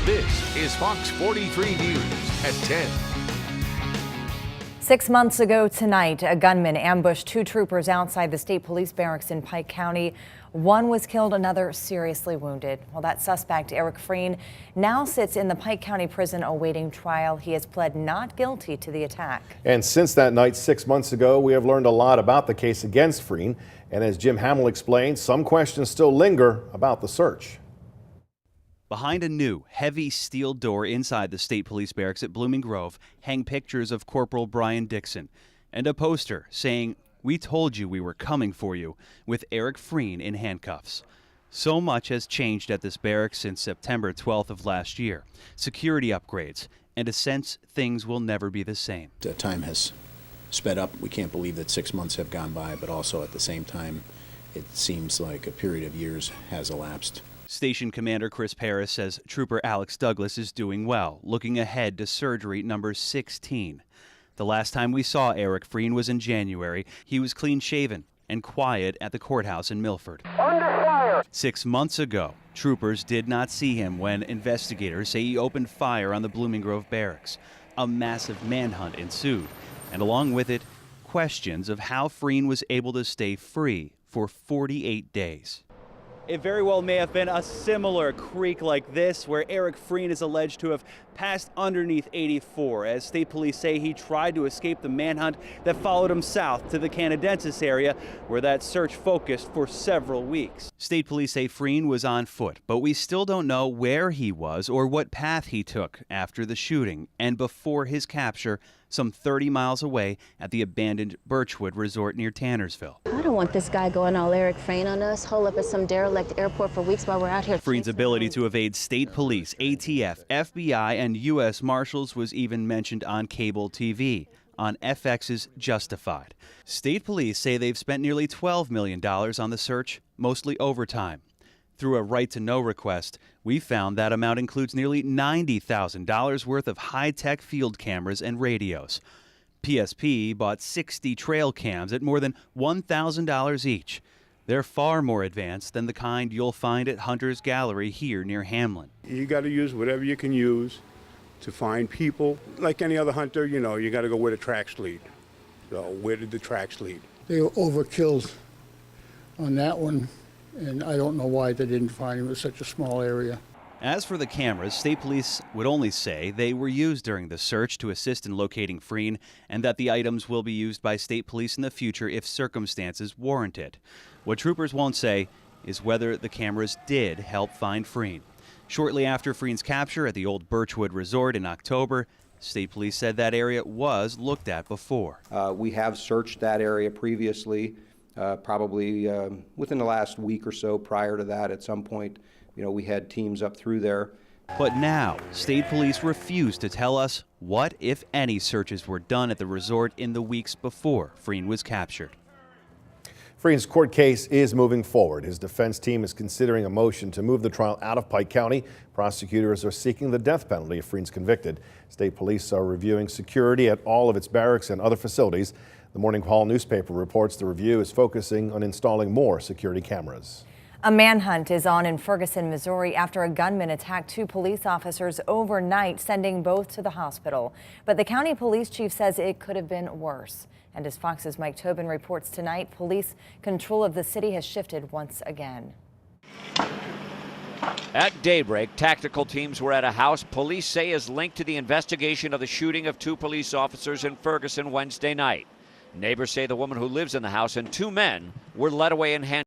This is Fox 43 News at 10. 6 months ago tonight, a gunman ambushed two troopers outside the state police barracks in Pike County. One was killed, another seriously wounded. Well, that suspect, Eric Freen, now sits in the Pike County prison awaiting trial. He has pled not guilty to the attack. And since that night 6 months ago, we have learned a lot about the case against Freen. And as Jim Hamill explained, some questions still linger about the search. Behind a new, heavy steel door inside the state police barracks at Blooming Grove hang pictures of Corporal Brian Dixon and a poster saying, "We told you we were coming for you," with Eric Freen in handcuffs. So much has changed at this barracks since September 12th of last year. Security upgrades and a sense things will never be the same. The time has sped up. We can't believe that 6 months have gone by, but also at the same time, it seems like a period of years has elapsed. Station Commander Chris Paris says Trooper Alex Douglas is doing well, looking ahead to surgery number 16. The last time we saw Eric Freen was in January. He was clean-shaven and quiet at the courthouse in Milford. Under fire! 6 months ago, troopers did not see him when investigators say he opened fire on the Blooming Grove barracks. A massive manhunt ensued, and along with it, questions of how Freen was able to stay free for 48 days. It very well may have been a similar creek like this where Eric Freen is alleged to have passed underneath 84. As state police say, he tried to escape the manhunt that followed him south to the Canadensis area, where that search focused for several weeks. State police say Freen was on foot, but we still don't know where he was or what path he took after the shooting and before his capture some 30 miles away at the abandoned Birchwood Resort near Tannersville. I don't want this guy going all Eric Freen on us, hole up at some derelict airport for weeks while we're out here. Freen's ability to evade state police, ATF, FBI, and U.S. Marshals was even mentioned on cable TV on FX's Justified. State police say they've spent nearly $12 million on the search, mostly overtime. Through a right-to-know request, we found that amount includes nearly $90,000 worth of high-tech field cameras and radios. PSP bought 60 trail cams at more than $1,000 each. They're far more advanced than the kind you'll find at Hunter's Gallery here near Hamlin. You got to use whatever you can use to find people. Like any other hunter, you know, you got to go where the tracks lead. So where did the tracks lead? They were overkilled on that one. And I don't know why they didn't find him. It was such a small area. As for the cameras, state police would only say they were used during the search to assist in locating Freen and that the items will be used by state police in the future if circumstances warrant it. What troopers won't say is whether the cameras did help find Freen. Shortly after Freen's capture at the old Birchwood Resort in October, state police said that area was looked at before. We have searched that area previously. Probably within the last week or so. Prior to that, at some point, we had teams up through there. But now, state police refuse to tell us what, if any, searches were done at the resort in the weeks before Freen was captured. Freen's court case is moving forward. His defense team is considering a motion to move the trial out of Pike County. Prosecutors are seeking the death penalty if Freen's convicted. State police are reviewing security at all of its barracks and other facilities. The Morning Call newspaper reports the review is focusing on installing more security cameras. A manhunt is on in Ferguson, Missouri after a gunman attacked two police officers overnight, sending both to the hospital. But the county police chief says it could have been worse. And as Fox's Mike Tobin reports tonight, police control of the city has shifted once again. At daybreak, tactical teams were at a house police say is linked to the investigation of the shooting of two police officers in Ferguson Wednesday night. Neighbors say the woman who lives in the house and two men were led away in handcuffs.